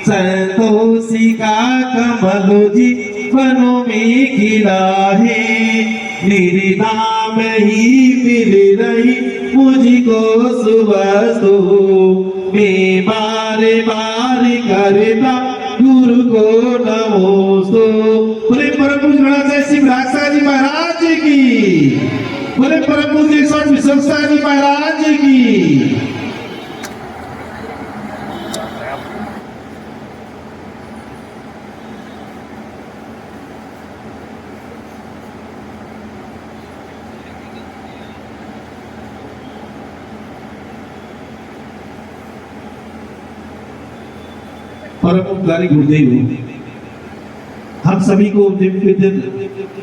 संतोषी का कमल जीवनों में खिला है, मेरे नाम ही मिल रही मुझको सुबह सो, मैं बारे बारे करता गुरु को नमोस्तु। बोले परम पूज्य गणाचार्य श्री राक्षा जी महाराज की, बोले परम पूज्य स्वामी विश्वसा जी महाराज की। परम उपकारी गुरुदेव हम सभी को दिन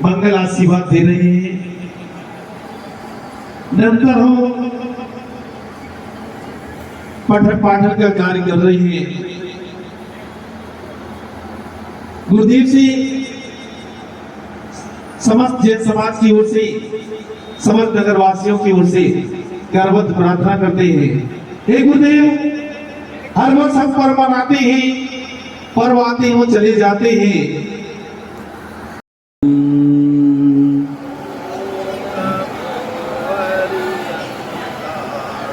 मंगल आशीर्वाद दे रहे हैं। निरंतर हो पठन पाठन का कार्य कर रहे हैं। गुरुदेव से समस्त जैन समाज की ओर से, समस्त नगर वासियों की ओर से करबद्ध प्रार्थना करते हैं। हे गुरुदेव, हर वर्ष हम पर्व मनाते हैं, पर्व आते हैं वो चले जाते हैं।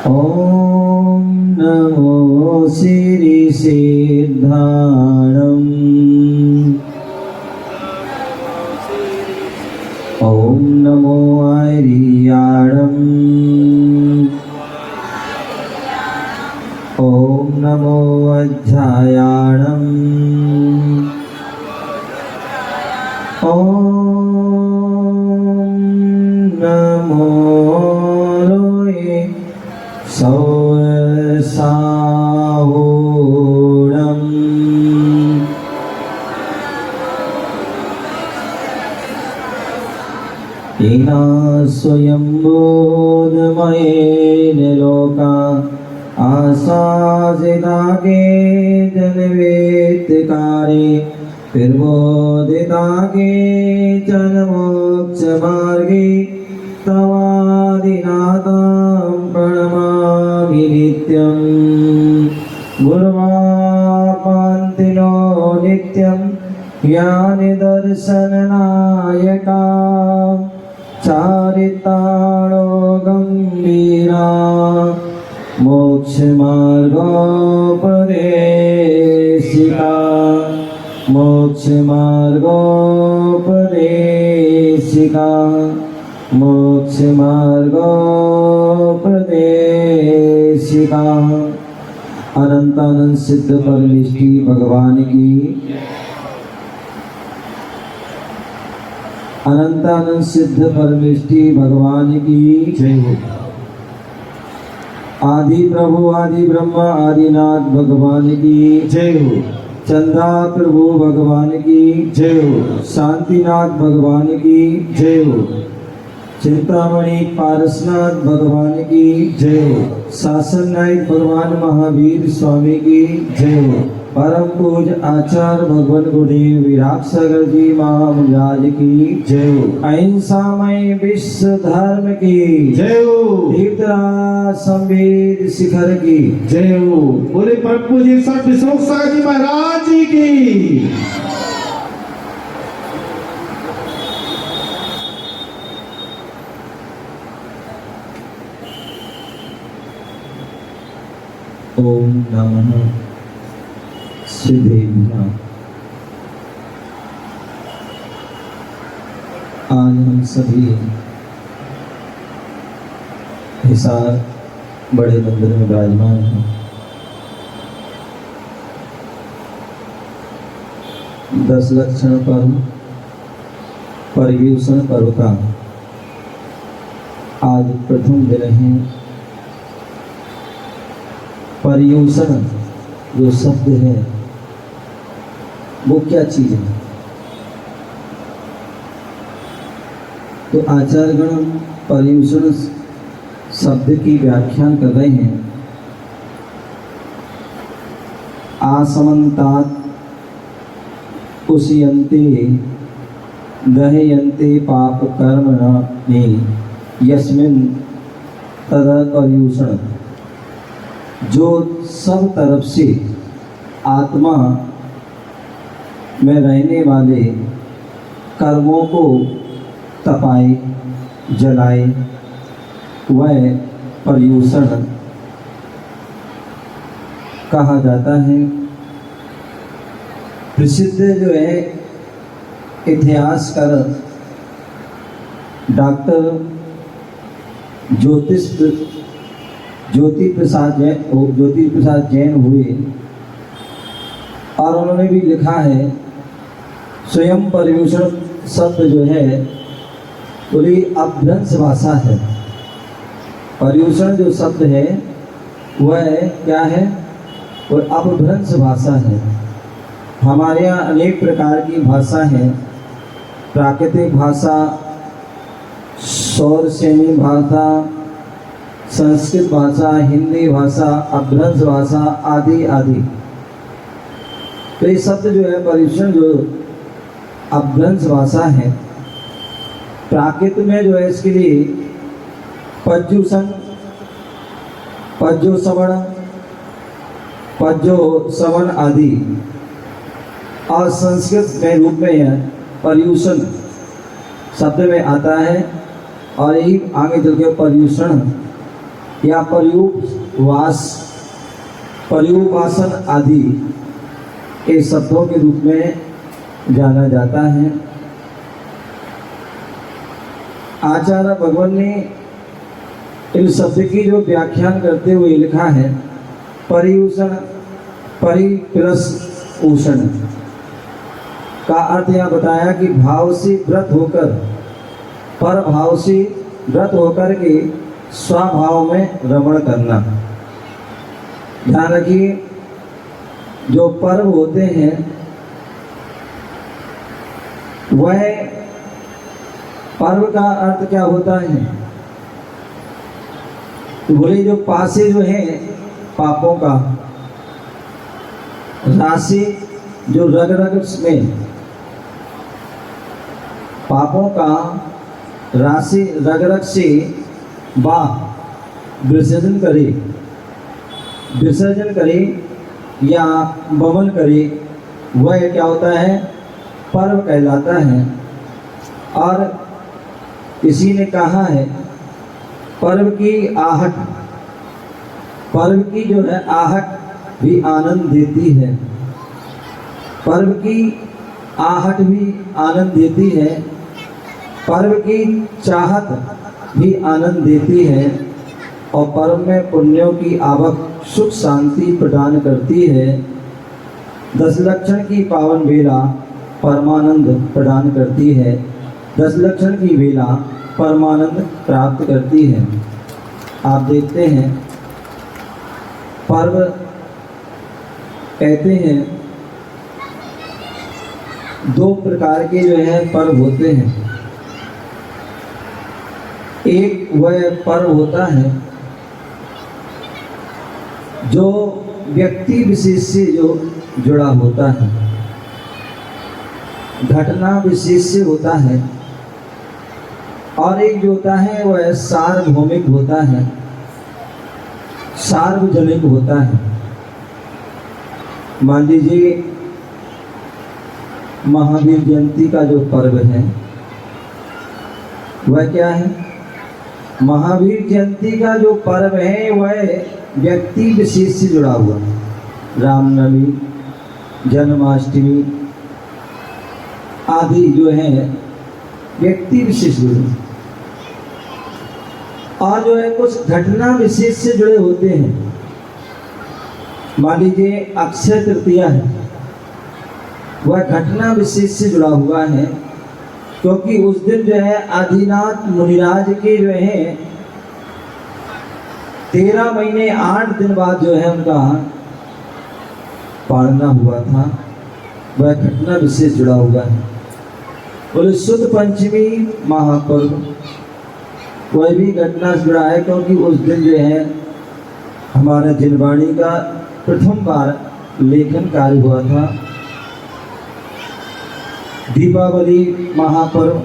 ओम नमो श्री सिद्धाणम, ओम नमो आर्याणम, ओम नमो अध्यायाणम, ओम नमो सौसाहूणम, इना स्वयंबोधमयेन लोका आशासितागे जनवेत्कारे प्रबोधितागे जनमोक्षमार्गे तवादिनाथं प्रणमामि नित्यं। गुरुवापान्तिनो नित्यं ज्ञानदर्शननायका चारिताणो गम्भीरा मोक्षमार्गोपदेशिका, मोक्षमार्गोपदेशिका, मोक्षमार्गोपदेशिका। अनंतानंद सिद्ध परमेष्टि भगवान की, अनंतानंद सिद्ध परमेष्टि भगवान की जय हो। आदि प्रभु आदि ब्रह्मा आदिनाथ भगवान की जय हो। चंदा प्रभु भगवान की जय हो। शांतिनाथ भगवान की जय हो। चिंतामणि पारसनाथ भगवान की जय हो। शासन नायक भगवान महावीर स्वामी की जय हो। परम पूज्य आचार्य भगवान गुरुदेव विराट सागर जी महाराज की जय हो। अहिंसामय विश्व धर्म की जय हो। तीर्थराज संवेद शिखर की जय हो। बोले परम पूज्य स्वामी विश्वसा जी महाराज की। ओम नमः सिद्धेभ्यः। आज हम सभी हिसार बड़े मंदिर में विराजमान हैं। 10 लक्षण पर्व पर्युषण पर्व का आज प्रथम दिन है। पर्युषण जो शब्द है वो क्या चीज है? तो आचार्यगण पर्युषण शब्द की व्याख्या कर रहे हैं। आसमन्तात् उष्यन्ते दह्यन्ते पाप कर्मणि यस्मिन् तद पर्युषण, जो सब तरफ से आत्मा में रहने वाले कर्मों को तपाए जलाए, वह पर्यूषण कहा जाता है। प्रसिद्ध जो है इतिहासकार डॉक्टर ज्योति प्रसाद जैन हुए और उन्होंने भी लिखा है, स्वयं पर्यूषण शब्द जो है पूरी अपभ्रंश भाषा है। पर्यूषण जो शब्द है वह क्या है, वह अपभ्रंश भाषा है। हमारे यहाँ अनेक प्रकार की भाषा है, प्राकृतिक भाषा, सौर सैनी भाषा, संस्कृत भाषा, हिंदी भाषा, अपभ्रंश भाषा आदि आदि। तो ये शब्द जो है पर्यूषण जो अपभ्रंश भाषा है, प्राकृत में जो है इसके लिए पर्यूषण, पज्जोसवण आदि, और संस्कृत में रूप में यह पर्यूषण शब्द में आता है। और यही आगे चल के पर्यूषण या पर्युवासन आदि के शब्दों के रूप में जाना जाता है। आचार्य भगवान ने इन शब्द की जो व्याख्यान करते हुए लिखा है, पर्यूषण परिप्लस उषण का अर्थ यह बताया कि भाव से व्रत होकर, पर भाव से व्रत होकर के स्वभाव में रमण करना। ध्यान रखिए, जो पर्व होते हैं वह पर्व का अर्थ क्या होता है, तो बोले जो पासे जो है पापों का राशि, जो रग रग में पापों का राशि रग रग से विसर्जन करे या वमन करे, वह क्या होता है, पर्व कहलाता है। और किसी ने कहा है पर्व की आहट, पर्व की जो है आहट भी आनंद देती है, पर्व की आहट भी आनंद देती है, पर्व की चाहत भी आनंद देती है, और पर्व में पुण्यों की आवक सुख शांति प्रदान करती है। 10 लक्षण की पावन बेला परमानंद प्रदान करती है, 10 लक्षण की बेला परमानंद प्राप्त करती है। आप देखते हैं पर्व कहते हैं 2 प्रकार के जो है पर्व होते हैं। एक वह पर्व होता है जो व्यक्ति विशेष से जो जुड़ा होता है, घटना विशेष से होता है, और एक जो होता है वह सार्वभौमिक होता है, सार्वजनिक होता है। मान लीजिए महावीर जयंती का जो पर्व है वह क्या है, महावीर जयंती का जो पर्व है वह व्यक्ति विशेष से जुड़ा हुआ है। रामनवमी, जन्माष्टमी आदि जो है व्यक्ति विशेष जुड़े, और जो है कुछ घटना विशेष से जुड़े होते हैं। मान लीजिए अक्षय तृतीया है, वह घटना विशेष से जुड़ा हुआ है, क्योंकि उस दिन जो है आदिनाथ मुनिराज के जो है 13 महीने 8 दिन बाद जो है उनका पालना हुआ था, वह घटना विशेष जुड़ा हुआ है। बोले शुद्ध पंचमी महापर्व, वह भी घटना से जुड़ा है, क्योंकि उस दिन जो है हमारा जिनवाणी का प्रथम बार लेखन कार्य हुआ था। दीपावली महापर्व,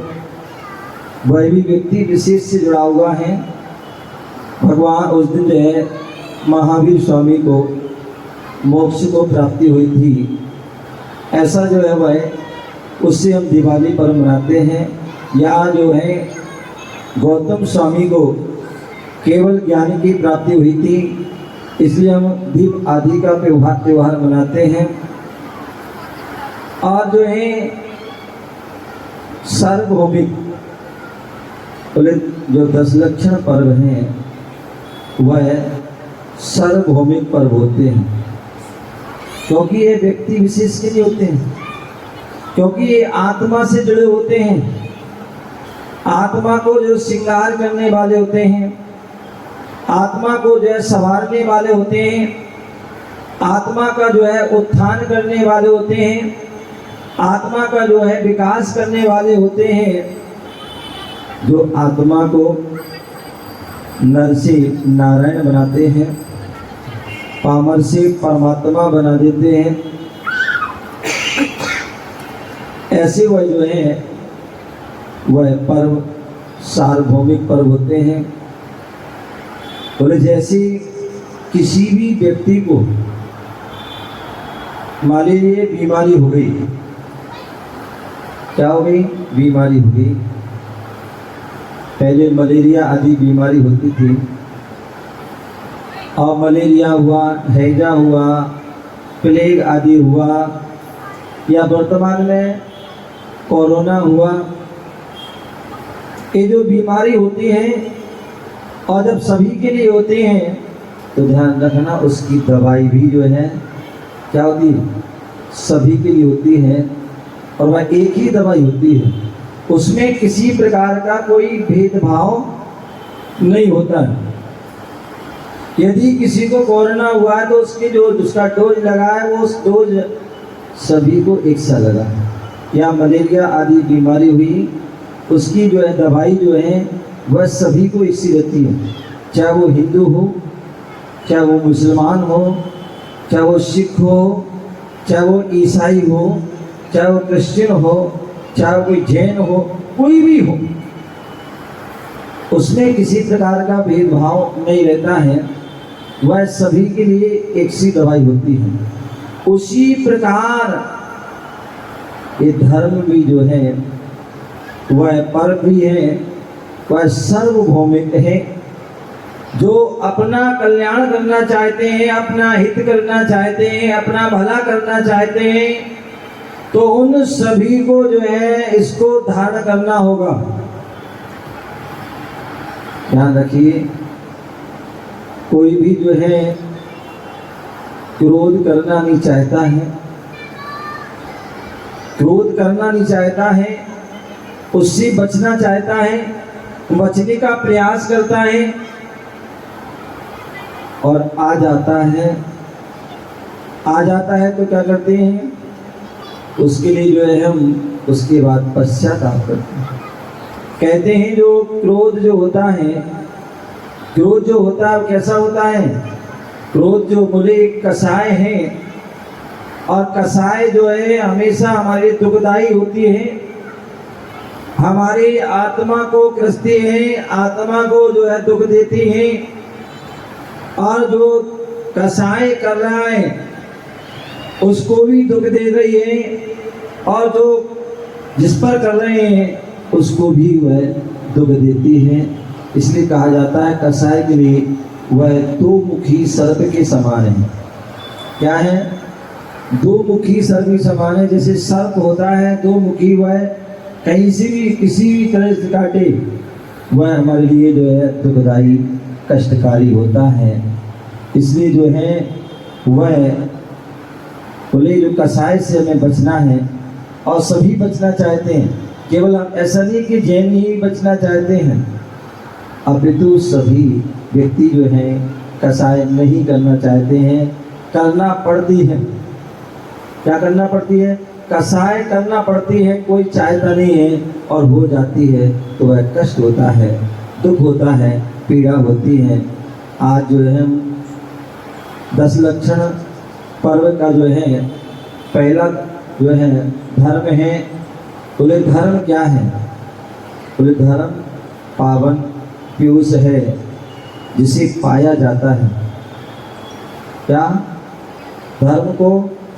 वह भी व्यक्ति विशेष से जुड़ा हुआ है। भगवान उस दिन जो है महावीर स्वामी को मोक्ष को प्राप्ति हुई थी, ऐसा जो है वह उससे हम दिवाली पर्व मनाते हैं। या जो है गौतम स्वामी को केवल ज्ञान की प्राप्ति हुई थी, इसलिए हम दीप आदि का त्योहार मनाते हैं। और जो है सार्वभौमिक बोले जो 10 लक्षण पर्व हैं वह सार्वभौमिक पर्व होते हैं, क्योंकि ये व्यक्ति विशेष के लिए होते हैं, क्योंकि ये आत्मा से जुड़े होते हैं। आत्मा को जो श्रृंगार करने वाले होते हैं, आत्मा को जो है संवारने वाले होते हैं, आत्मा का जो है उत्थान करने वाले होते हैं, आत्मा का जो है विकास करने वाले होते हैं। जो आत्मा को नर से नारायण बनाते हैं, पामर से परमात्मा बना देते हैं, ऐसे वह जो है वह पर्व सार्वभौमिक पर्व होते हैं। बोले जैसे किसी भी व्यक्ति को मान लीजिए बीमारी हो गई, क्या हो गई? बीमारी हो गई। पहले मलेरिया आदि बीमारी होती थी, और मलेरिया हुआ, हैजा हुआ, प्लेग आदि हुआ, या वर्तमान में कोरोना हुआ। ये जो बीमारी होती है और जब सभी के लिए होती हैं तो ध्यान रखना उसकी दवाई भी जो है क्या होती है? सभी के लिए होती है, और वह एक ही दवाई होती है, उसमें किसी प्रकार का कोई भेदभाव नहीं होता है। यदि किसी को कोरोना हुआ है तो उसकी जो उसका डोज लगा है वो उस डोज सभी को एक सा लगा। या मलेरिया आदि बीमारी हुई, उसकी जो है दवाई जो है वह सभी को एक सी रहती है, चाहे वो हिंदू हो, चाहे वो मुसलमान हो, चाहे वो सिख हो, चाहे वो ईसाई हो, चाहे वो क्रिश्चियन हो, चाहे कोई जैन हो, कोई भी हो, उसमें किसी प्रकार का भेदभाव नहीं रहता है, वह सभी के लिए एक सी दवाई होती है। उसी प्रकार ये धर्म भी जो है वह पर्व भी है, वह सार्वभौमिक है। जो अपना कल्याण करना चाहते हैं, अपना हित करना चाहते हैं, अपना भला करना चाहते हैं, तो उन सभी को जो है इसको धारण करना होगा। ध्यान रखिए, कोई भी जो है क्रोध करना नहीं चाहता है, क्रोध करना नहीं चाहता है, उससे बचना चाहता है, बचने का प्रयास करता है, और आ जाता है तो क्या करते हैं? उसके लिए जो है हम उसके बाद पश्चाताप करते हैं। कहते हैं जो क्रोध जो होता है, क्रोध जो होता है कैसा होता है? क्रोध जो बोले कसाय है, और कसाय जो है हमेशा हमारी दुखदाई होती है, हमारी आत्मा को ग्रसती है, आत्मा को जो है दुख देती है। और जो कसाय कर रहा है उसको भी दुख दे रही है, और जो जिस पर कर रहे हैं उसको भी वह दुख देती है। इसलिए कहा जाता है कसाय के लिए वह दो मुखी सर्प के समान है। क्या है? दो मुखी सर्प के समान है। जैसे सर्प होता है दो मुखी, वह कहीं से भी किसी भी तरह से काटे वह हमारे लिए जो है दुखदाई कष्टकारी होता है। इसलिए जो है वह बोले जो कसाय से हमें बचना है, और सभी बचना चाहते हैं। केवल हम ऐसा नहीं कि जैन ही बचना चाहते हैं, अपितु सभी व्यक्ति जो है कसाय नहीं करना चाहते हैं, करना पड़ती है। क्या करना पड़ती है? कसाय करना पड़ती है। कोई चाहता नहीं है और हो जाती है तो वह कष्ट होता है, दुख होता है, पीड़ा होती है। आज जो है हम 10 लक्षण पर्व का जो है पहला जो है धर्म है। बोले धर्म क्या है? बोले धर्म पावन पीयूष है, जिसे पाया जाता है। क्या? धर्म को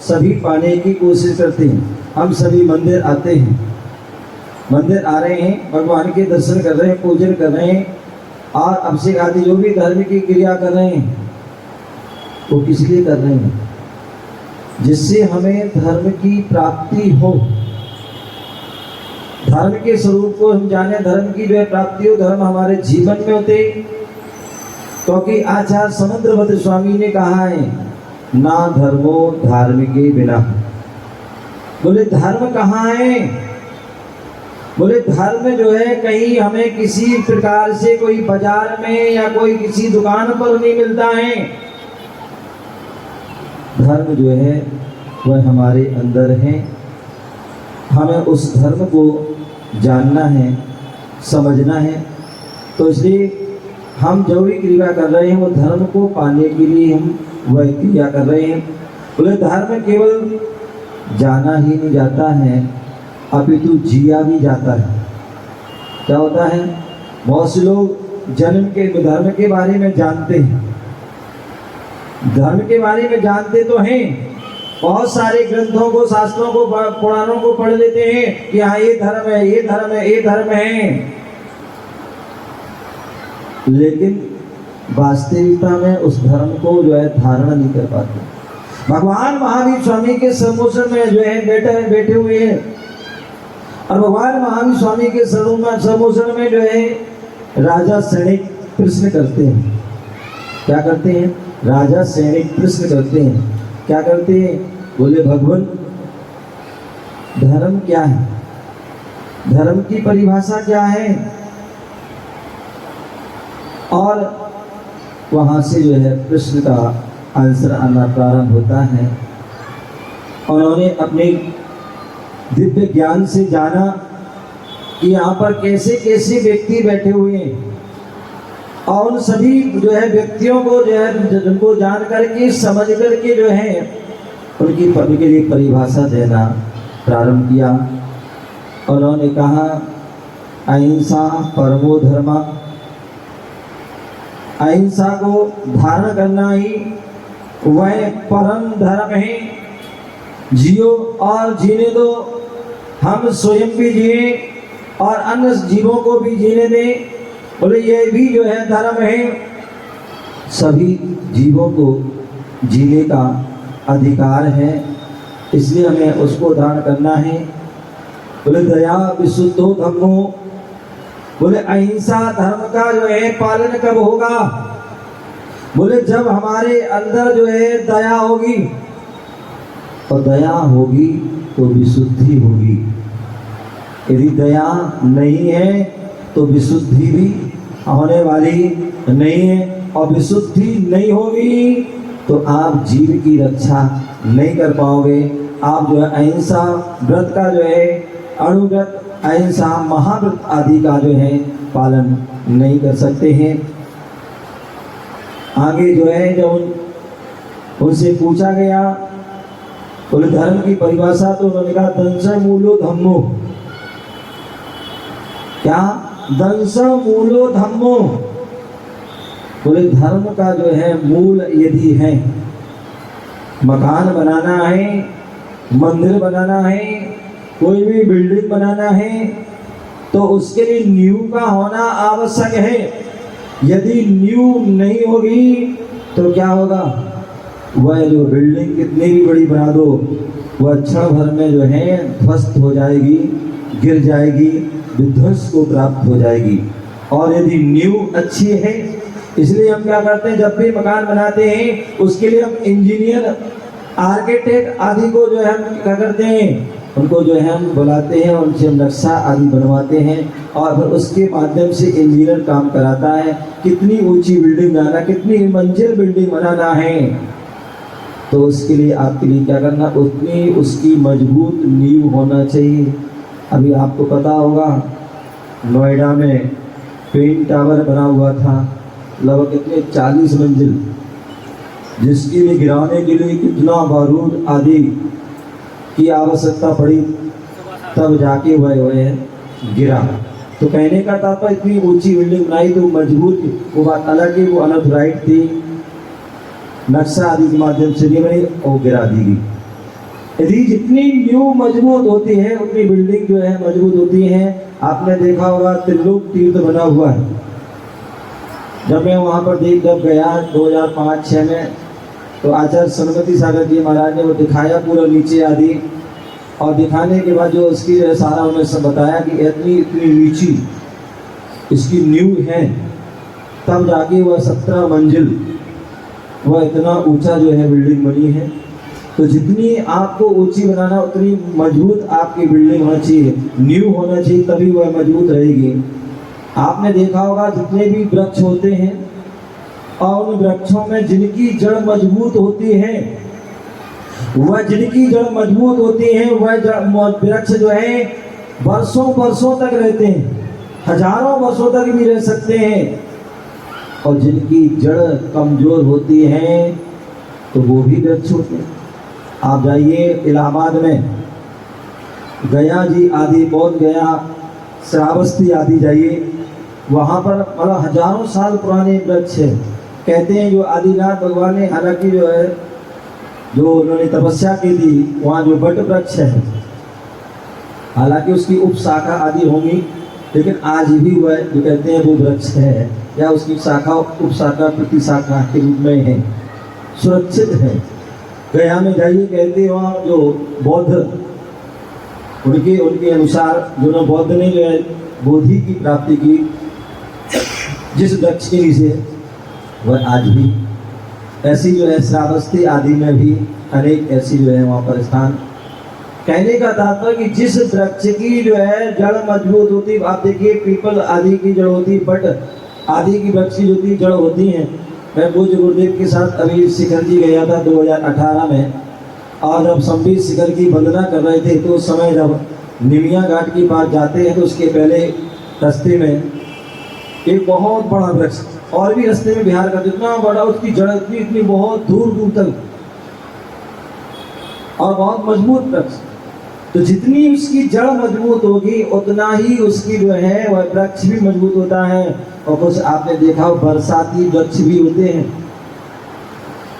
सभी पाने की कोशिश करते हैं। हम सभी मंदिर आते हैं, मंदिर आ रहे हैं, भगवान के दर्शन कर रहे हैं, पूजन कर रहे हैं, और अभिषेक आदि जो भी धर्म की क्रिया कर रहे हैं वो किस लिए कर रहे हैं? जिससे हमें धर्म की प्राप्ति हो, धर्म के स्वरूप को हम जाने, धर्म की जो है प्राप्ति हो, धर्म हमारे जीवन में होते। क्योंकि आचार्य समुद्रभद्र स्वामी ने कहा है, ना धर्मो धार्मिके बिना। बोले धर्म कहाँ है? बोले धर्म जो है कहीं हमें किसी प्रकार से कोई बाजार में या कोई किसी दुकान पर नहीं मिलता है। धर्म जो है वह हमारे अंदर है। हमें उस धर्म को जानना है, समझना है। तो इसलिए हम जो भी क्रिया कर रहे हैं वो धर्म को पाने के लिए हम वह क्रिया कर रहे हैं। बोले धर्म केवल जाना ही नहीं जाता है, अपितु जिया भी जाता है। क्या होता है? बहुत से लोग जन्म के धर्म के बारे में जानते हैं, धर्म के बारे में जानते तो हैं, बहुत सारे ग्रंथों को, शास्त्रों को, पुराणों को पढ़ लेते हैं कि हाँ ये धर्म है, ये धर्म है, ये धर्म है, लेकिन वास्तविकता में उस धर्म को जो है धारण नहीं कर पाते। भगवान महावीर स्वामी के सम्मोसन में जो है बैठे हुए हैं, और भगवान महावीर स्वामी के सम्मोसन में जो है राजा सैनिक प्रश्न करते हैं। क्या करते हैं? राजा सैनिक प्रश्न करते हैं। क्या करते हैं? बोले भगवान धर्म क्या है? धर्म की परिभाषा क्या है? और वहां से जो है प्रश्न का आंसर आना प्रारंभ होता है। उन्होंने अपने दिव्य ज्ञान से जाना कि यहाँ पर कैसे कैसे व्यक्ति बैठे हुए हैं, और उन सभी जो है व्यक्तियों को जो है उनको जान करके, समझ करके जो है उनके लिए परिभाषा देना प्रारंभ किया। उन्होंने कहा अहिंसा परमो धर्म, अहिंसा को धारण करना ही वह परम धर्म है। जियो और जीने दो, हम स्वयं भी जिए और अन्य जीवों को भी जीने दें। बोले ये भी जो है धर्म है। सभी जीवों को जीने का अधिकार है, इसलिए हमें उसको धारण करना है। बोले दया विशुद्धो धम्मो, बोले अहिंसा धर्म का जो है पालन कब होगा? बोले जब हमारे अंदर जो है दया होगी, और दया होगी तो विशुद्धि होगी। यदि दया नहीं है तो विशुद्धि भी होने वाली नहीं है, और विशुद्धि नहीं होगी तो आप जीव की रक्षा नहीं कर पाओगे। आप जो है अहिंसा व्रत का जो है अणुव्रत, अहिंसा महाव्रत आदि का जो है पालन नहीं कर सकते हैं। आगे जो है जब उनसे पूछा गया बोले धर्म की परिभाषा, तो उन्होंने कहा दंश मूलो धम्मो। क्या? दंश मूलो धम्मो। बोले धर्म का जो है मूल यदि है, मकान बनाना है, मंदिर बनाना है, कोई भी बिल्डिंग बनाना है, तो उसके लिए नींव का होना आवश्यक है। यदि नींव नहीं होगी तो क्या होगा? वह जो बिल्डिंग कितनी भी बड़ी बना दो, वह क्षण भर में जो है ध्वस्त हो जाएगी, गिर जाएगी, विध्वंस को प्राप्त हो जाएगी। और यदि नींव अच्छी है, इसलिए हम क्या करते हैं, जब भी मकान बनाते हैं उसके लिए हम इंजीनियर, आर्किटेक्ट आदि को जो है हम क्या करते हैं, उनको जो है हम बुलाते हैं, उनसे हम नक्शा आदि बनवाते हैं, और फिर उसके माध्यम से इंजीनियर काम कराता है कितनी ऊंची बिल्डिंग बनाना, कितनी मंजिल बिल्डिंग बनाना है। तो उसके लिए आपके लिए क्या करना, उतनी उसकी मजबूत नींव होना चाहिए। अभी आपको पता होगा नोएडा में ट्विन टावर बना हुआ था, लगभग कितने 40 मंजिल, जिसके लिए गिराने के लिए कितना बारूद आदि की आवश्यकता पड़ी, तब जाके वह गिरा। तो कहने का तात्पर्य इतनी ऊंची बिल्डिंग बनाई तो मजबूत, वो बात अलग है, वो अनऑथराइज्ड थी। नक्शा आदि के माध्यम से नहीं बनी और गिरा दी गई। यदि जितनी न्यू मजबूत होती है उतनी बिल्डिंग जो है मजबूत होती है। आपने देखा होगा त्रिलोक तीर्थ बना हुआ है। जब मैं वहाँ पर जब गया 2005-06 में, तो आचार्य सन्मति सागर जी महाराज ने वो दिखाया पूरा नीचे आदि, और दिखाने के बाद जो उसकी सारा उन्होंने सब बताया कि इतनी नीची इसकी नींव है, तब जाके वह 17 मंजिल वह इतना ऊंचा जो है बिल्डिंग बनी है। तो जितनी आपको ऊंची बनाना उतनी मजबूत आपकी बिल्डिंग होना चाहिए, नींव होना चाहिए, तभी वह मजबूत रहेगी। आपने देखा होगा जितने भी वृक्ष होते हैं और उन वृक्षों में जिनकी जड़ मजबूत होती है, वह जिनकी जड़ मजबूत होती है वह वृक्ष जो है वर्षों वर्षों तक रहते हैं, हजारों वर्षों तक भी रह सकते हैं। और जिनकी जड़ कमजोर होती है तो वो भी वृक्ष होते हैं। आप जाइए इलाहाबाद में, गया जी आदि, बोध गया, श्रावस्ती आदि जाइए, वहाँ पर मतलब हजारों साल पुराने वृक्ष है। कहते हैं जो आदिनाथ भगवान ने, हालांकि जो है जो उन्होंने तपस्या की थी वहाँ जो बट वृक्ष है, हालांकि उसकी उपशाखा आदि होंगी, लेकिन आज भी वह जो कहते हैं वो वृक्ष है, या उसकी शाखा उपशाखा प्रतिशाखा के रूप में है, सुरक्षित है। गया में जाइए, कहते हैं वहाँ जो बौद्ध उनके अनुसार जो बौद्ध ने जो है बोधि की प्राप्ति की जिस वृक्ष के नीचे, वह आज भी ऐसी जो है श्रावस्ती आदि में भी अनेक ऐसी जो है वहाँ पर स्थान। कहने का तात्पर्य कि जिस वृक्ष की जो है जड़ मजबूत होती, आप देखिए पीपल आदि की जड़ होती, बट आदि की वृक्ष की जो जड़ होती हैं। मैं पूज्य गुरुदेव के साथ अभी शिखर जी गया था 2018 में, और जब संबीर शिखर की वंदना कर रहे थे तो उस समय जब निमिया घाट की बात जाते हैं तो उसके पहले रास्ते में एक बहुत बड़ा वृक्ष, और भी रास्ते में बिहार का जितना बड़ा, उसकी जड़ इतनी बहुत दूर दूर तक और बहुत मजबूत वृक्ष। तो जितनी उसकी जड़ मजबूत होगी उतना ही उसकी जो है वह वृक्ष भी मजबूत होता है। और कुछ आपने देखा बरसाती वृक्ष भी होते हैं।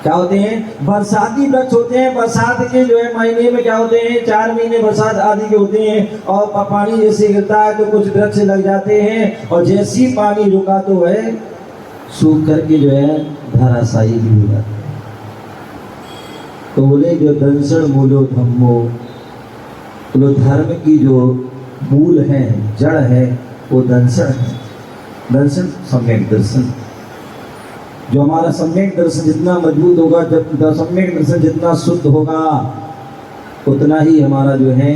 क्या होते हैं? बरसाती वृक्ष होते हैं। बरसात के जो है महीने में क्या होते हैं, 4 महीने बरसात आदि के होते हैं, और पानी जैसे गिरता है तो कुछ वृक्ष लग जाते हैं, और जैसे ही पानी रुका तो वह सूख करके जो है धराशायी भी हो जाता है। तो बोले जो दंसण मूलो धम्मो, तो धर्म की जो मूल है, जड़ है, वो दंसण है। दर्शन सम्यक दर्शन, जो हमारा सम्यक दर्शन जितना मजबूत होगा, जब सम्यक दर्शन जितना शुद्ध होगा, उतना ही हमारा जो है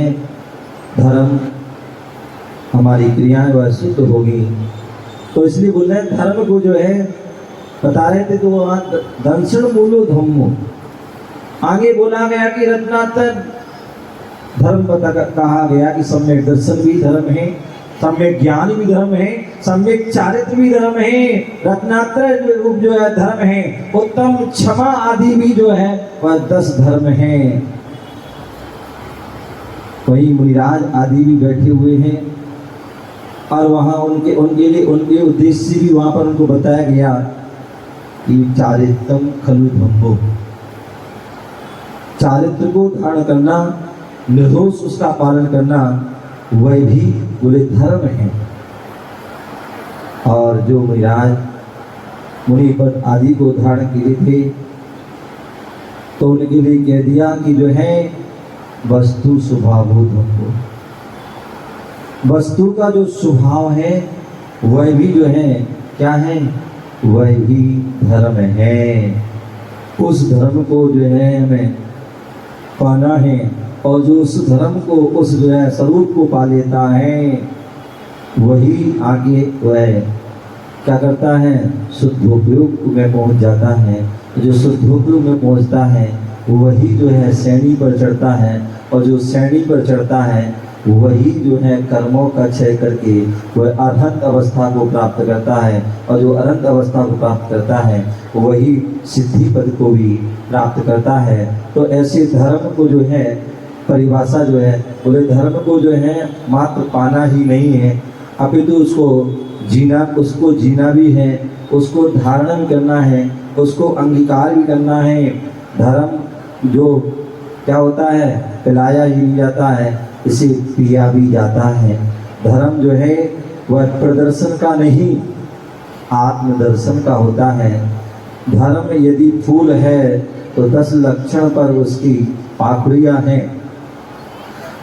धर्म, हमारी क्रियाएं वह शुद्ध होगी। तो इसलिए बोल रहे हैं धर्म को जो है बता रहे थे, तो वहाँ दंसण मूलो धम्मो, आगे बोला गया कि रत्नातर धर्म कहा गया कि सम्यक दर्शन भी धर्म है, सम्यक ज्ञान भी धर्म है, सम्यक चारित्र भी धर्म है, रत्नात्रय रूप जो है धर्म है, उत्तम क्षमा आदि भी जो है वह 10 धर्म है। वही मुनिराज आदि भी बैठे हुए हैं, और वहाँ उनके उद्देश्य भी वहाँ पर उनको बताया गया कि चारित्रम खलु धम्मो, चारित्र को धारण करना, निर्दोष उसका पालन करना, वह भी बोले धर्म है। और जो मुनिराज मुनिपद आदि को धारण किए थे, तो उनके लिए कह दिया कि जो है वस्तु स्वभावो धम्मो, वस्तु का जो स्वभाव है वह भी जो है क्या है, वह भी धर्म है। उस धर्म को जो है हमें पाना है, और जो उस धर्म को, उस जो है स्वरूप को पा लेता है, वही आगे वह क्या करता है, शुद्धोपयोग में पहुंच जाता है। जो शुद्धोपयोग में पहुंचता है वही जो है श्रेणी पर चढ़ता है, और जो श्रेणी पर चढ़ता है वही जो है कर्मों का क्षय करके वह अरहंत अवस्था को प्राप्त करता है, और जो अरहंत अवस्था को प्राप्त करता है वही सिद्धि पद को भी प्राप्त करता है। तो ऐसे धर्म को जो है परिभाषा जो है, बोले धर्म को जो है मात्र पाना ही नहीं है, अपितु उसको जीना भी है, उसको धारण भी करना है, उसको अंगीकार भी करना है। धर्म जो क्या होता है, पिलाया ही नहीं जाता है, इसे पिया भी जाता है। धर्म जो है वह प्रदर्शन का नहीं, आत्मदर्शन का होता है। धर्म यदि फूल है तो 10 लक्षण पर उसकी पाखुड़ियाँ हैं।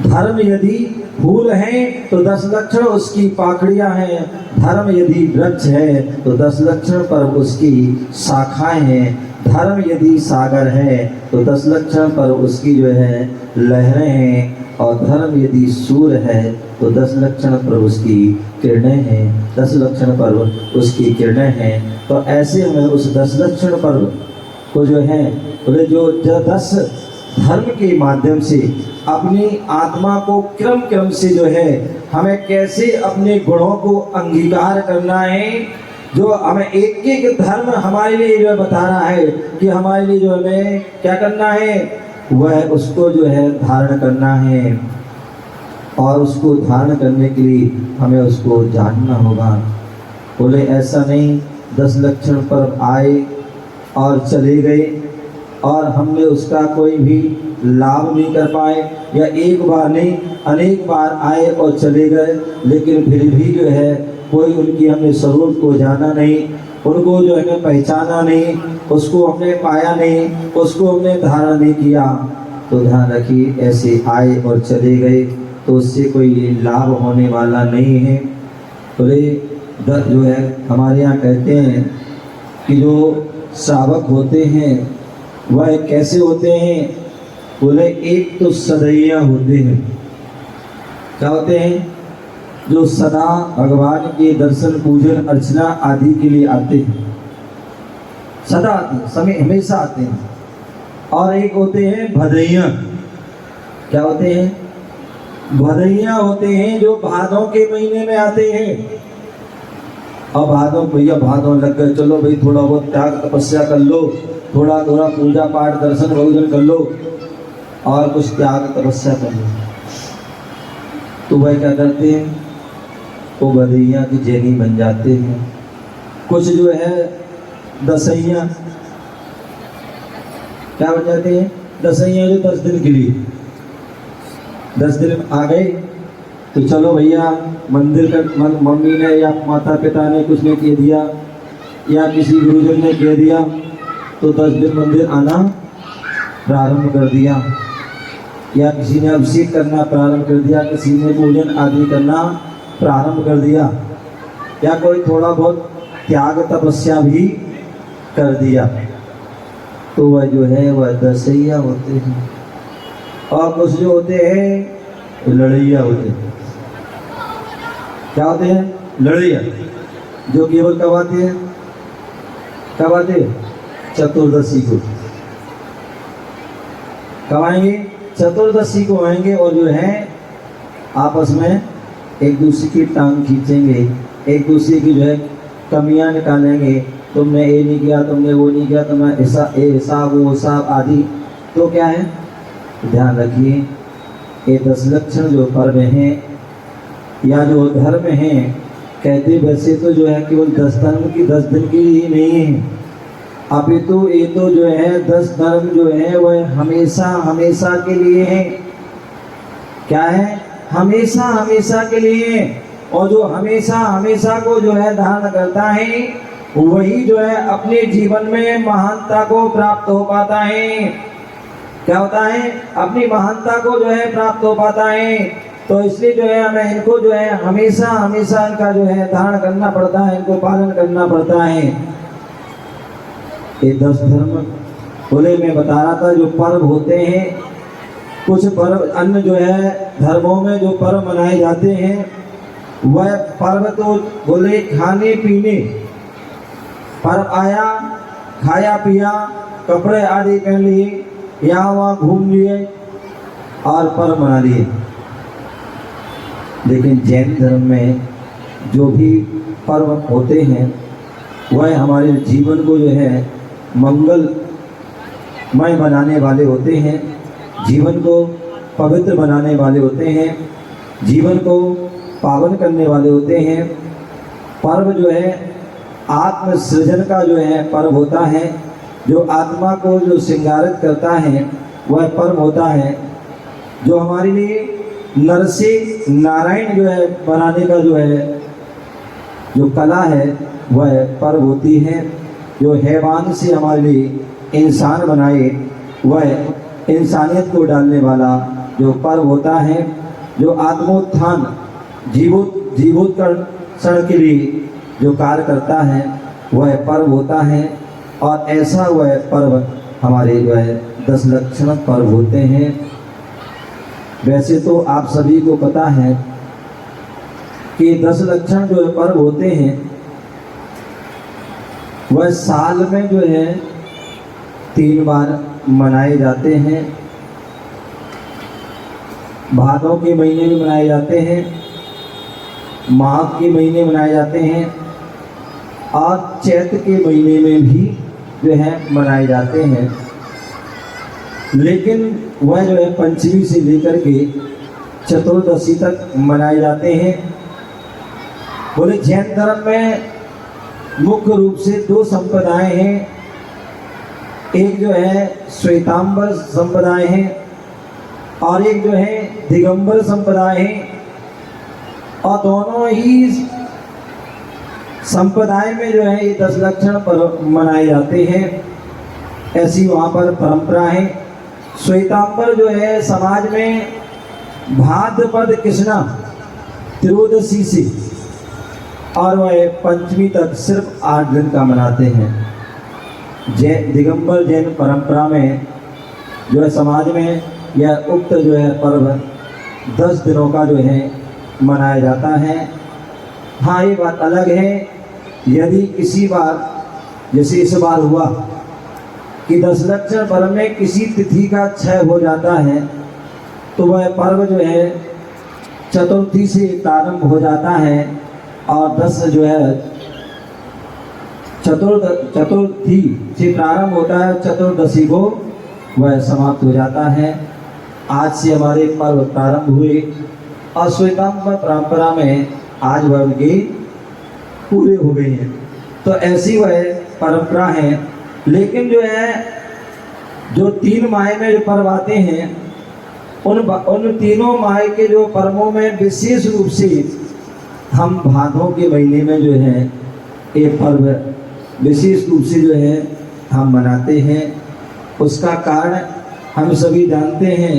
धर्म यदि फूल है तो 10 लक्षण उसकी पाखड़ियाँ हैं। धर्म यदि वृक्ष है तो 10 लक्षण पर उसकी शाखाएं हैं। धर्म यदि सागर है तो 10 लक्षण पर उसकी जो है लहरें हैं। और धर्म यदि सूर्य है तो 10 लक्षण पर उसकी किरणें हैं। 10 लक्षण पर उसकी किरणें हैं। तो ऐसे में उस 10 लक्षण पर को जो है बोले जो 10 धर्म के माध्यम से अपनी आत्मा को क्रम क्रम से जो है हमें कैसे अपने गुणों को अंगीकार करना है, जो हमें एक एक धर्म हमारे लिए जो बता रहा है कि हमारे लिए जो हमें क्या करना है, वह उसको जो है धारण करना है। और उसको धारण करने के लिए हमें उसको जानना होगा। बोले ऐसा नहीं 10 लक्षण पर आए और चले गए और हमने उसका कोई भी लाभ नहीं कर पाए, या एक बार नहीं अनेक बार आए और चले गए, लेकिन फिर भी जो है कोई उनकी हमने स्वरूप को जाना नहीं, उनको जो है पहचाना नहीं, उसको हमने पाया नहीं, उसको हमने धारण नहीं किया। तो ध्यान रखिए, ऐसे आए और चले गए तो उससे कोई लाभ होने वाला नहीं है। बोले जो है हमारे यहाँ कहते हैं कि जो श्रावक होते हैं वह कैसे होते हैं। बोले एक तो सदैया होते हैं। क्या होते हैं? जो सदा भगवान के दर्शन पूजन अर्चना आदि के लिए आते हैं, सदा आते हैं, समय हमेशा आते हैं। और एक होते हैं भदैया। क्या होते हैं? भदैया होते हैं जो भादों के महीने में आते हैं। अब भादों, भैया भादों लग गए, चलो भाई थोड़ा बहुत त्याग तपस्या कर लो, थोड़ा थोड़ा पूजा पाठ दर्शन भोजन कर लो और कुछ त्याग तपस्या कर लो। तो वह क्या करते हैं, वो भदैया की जैनी बन जाते हैं। कुछ जो है दसैया, क्या बन जाते हैं? दसैया जो 10 दिन के लिए, 10 दिन आ गए तो चलो भैया मंदिर का मम्मी ने या माता पिता ने कुछ ने कह दिया या किसी गुरुजन ने कह दिया तो 10 दिन मंदिर आना प्रारंभ कर दिया, या किसी ने अभिषेक करना प्रारंभ कर दिया, किसी ने पूजन आदि करना प्रारंभ कर दिया, या कोई थोड़ा बहुत त्याग तपस्या भी कर दिया। तो वह जो है वह दसैया होते हैं। और कुछ जो होते हैं लड़ैया होते हैं। क्या होते हैं? लड़ैया, जो केवल कब आते हैं? कब आते हैं? चतुर्दशी को। कब आएंगे? चतुर्दशी को आएंगे और जो है आपस में एक दूसरे की टांग खींचेंगे, एक दूसरे की जो है कमियां निकालेंगे। तुमने ये नहीं किया, तुमने वो नहीं किया, तुमने ऐसा ऐसा वो सब आदि। तो क्या है? ध्यान रखिए, ये 10 लक्षण जो पर्व हैं या जो धर्म हैं, कहते वैसे तो जो है केवल 10 धर्म की 10 दिन के लिए ही नहीं है, अभी तो ये तो जो है 10 धर्म जो है वह हमेशा हमेशा के लिए है। क्या है? हमेशा हमेशा के लिए। और जो हमेशा हमेशा को जो है धारण करता है वही जो है अपने जीवन में महानता को प्राप्त हो पाता है। क्या होता है? अपनी महानता को जो है प्राप्त हो पाता है। तो इसलिए जो है हमें इनको जो है हमेशा हमेशा इनका जो है धारण करना पड़ता है, इनको पालन करना पड़ता है। ये 10 धर्म बोले मैं बता रहा था, जो पर्व होते हैं, कुछ पर्व अन्य जो है धर्मों में जो पर्व मनाए जाते हैं वह पर्व तो बोले खाने पीने, पर्व आया, खाया पिया, कपड़े आदि पहन लिए, यहाँ वहाँ घूम लिए और पर्व मना लिए। लेकिन जैन धर्म में जो भी पर्व होते हैं वह हमारे जीवन को जो है मंगलमय बनाने वाले होते हैं, जीवन को पवित्र बनाने वाले होते हैं, जीवन को पावन करने वाले होते हैं। पर्व जो है आत्म सृजन का जो है पर्व होता है, जो आत्मा को जो श्रृंगारित करता है वह पर्व होता है, जो हमारे लिए नर से नारायण जो है बनाने का जो है जो कला है वह पर्व होती है, जो हैवान से हमारे लिए इंसान बनाए वह इंसानियत को डालने वाला जो पर्व होता है, जो आत्मोत्थान जीवोत्कर्षण के लिए जो कार्य करता है वह पर्व होता है। और ऐसा वह पर्व हमारे जो है 10 लक्षण पर्व होते हैं। वैसे तो आप सभी को पता है कि 10 लक्षण जो है पर्व होते हैं वह साल में जो है 3 बार मनाए जाते हैं। भादों के महीने में मनाए जाते हैं, माघ के महीने मनाए जाते हैं और चैत्र के महीने में भी जो है मनाए जाते हैं। लेकिन वह जो है पंचमी से लेकर के चतुर्दशी तक मनाए जाते हैं। बोले जैन धर्म में मुख्य रूप से 2 संप्रदाय हैं, एक जो है श्वेतांबर संप्रदाय है और एक जो है दिगंबर संप्रदाय है, और दोनों ही संप्रदाय में जो है ये 10 लक्षण पर्व मनाए जाते हैं। ऐसी वहाँ पर परंपरा है। श्वेतांबर जो है समाज में भाद्रपद कृष्णा त्रयोदशी से और वह पंचमी तक सिर्फ 8 दिन का मनाते हैं। दिगंबर जैन परंपरा में जो है समाज में यह उक्त जो है पर्व 10 दिनों का जो है मनाया जाता है। हाँ, ये बात अलग है, यदि किसी बार जैसे इस बार हुआ कि 10 लक्षण पर्व में किसी तिथि का क्षय हो जाता है तो वह पर्व जो है चतुर्थी से प्रारंभ हो जाता है और 10 जो है चतुर्थी से प्रारंभ होता है, चतुर्दशी को वह समाप्त हो जाता है। आज से हमारे पर्व प्रारंभ हुए और श्वेतांबर परंपरा में आज वह उनके पूरे हो गए हैं। तो ऐसी वह परंपरा है। लेकिन जो है जो 3 माह में जो पर्व आते हैं उन तीनों माह के जो पर्वों में विशेष रूप से हम भादों के महीने में जो है एक पर्व विशेष रूप से जो है हम मनाते हैं। उसका कारण हम सभी जानते हैं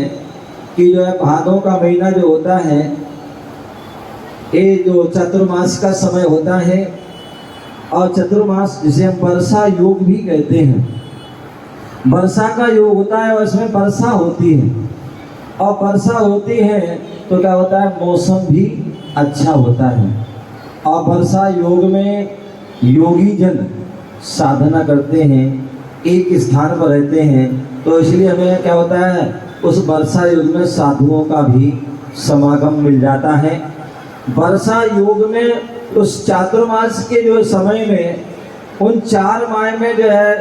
कि जो है भादों का महीना जो होता है ये जो चतुर्मास का समय होता है और चतुर्मास जिसे हम वर्षा योग भी कहते हैं, वर्षा का योग होता है और इसमें वर्षा होती है और वर्षा होती है तो क्या होता है मौसम भी अच्छा होता है। और वर्षा योग में योगी जन साधना करते हैं, एक स्थान पर रहते हैं, तो इसलिए हमें क्या होता है उस वर्षा योग में साधुओं का भी समागम मिल जाता है। वर्षा योग में उस चातुर्मास के जो समय में उन 4 माह में जो है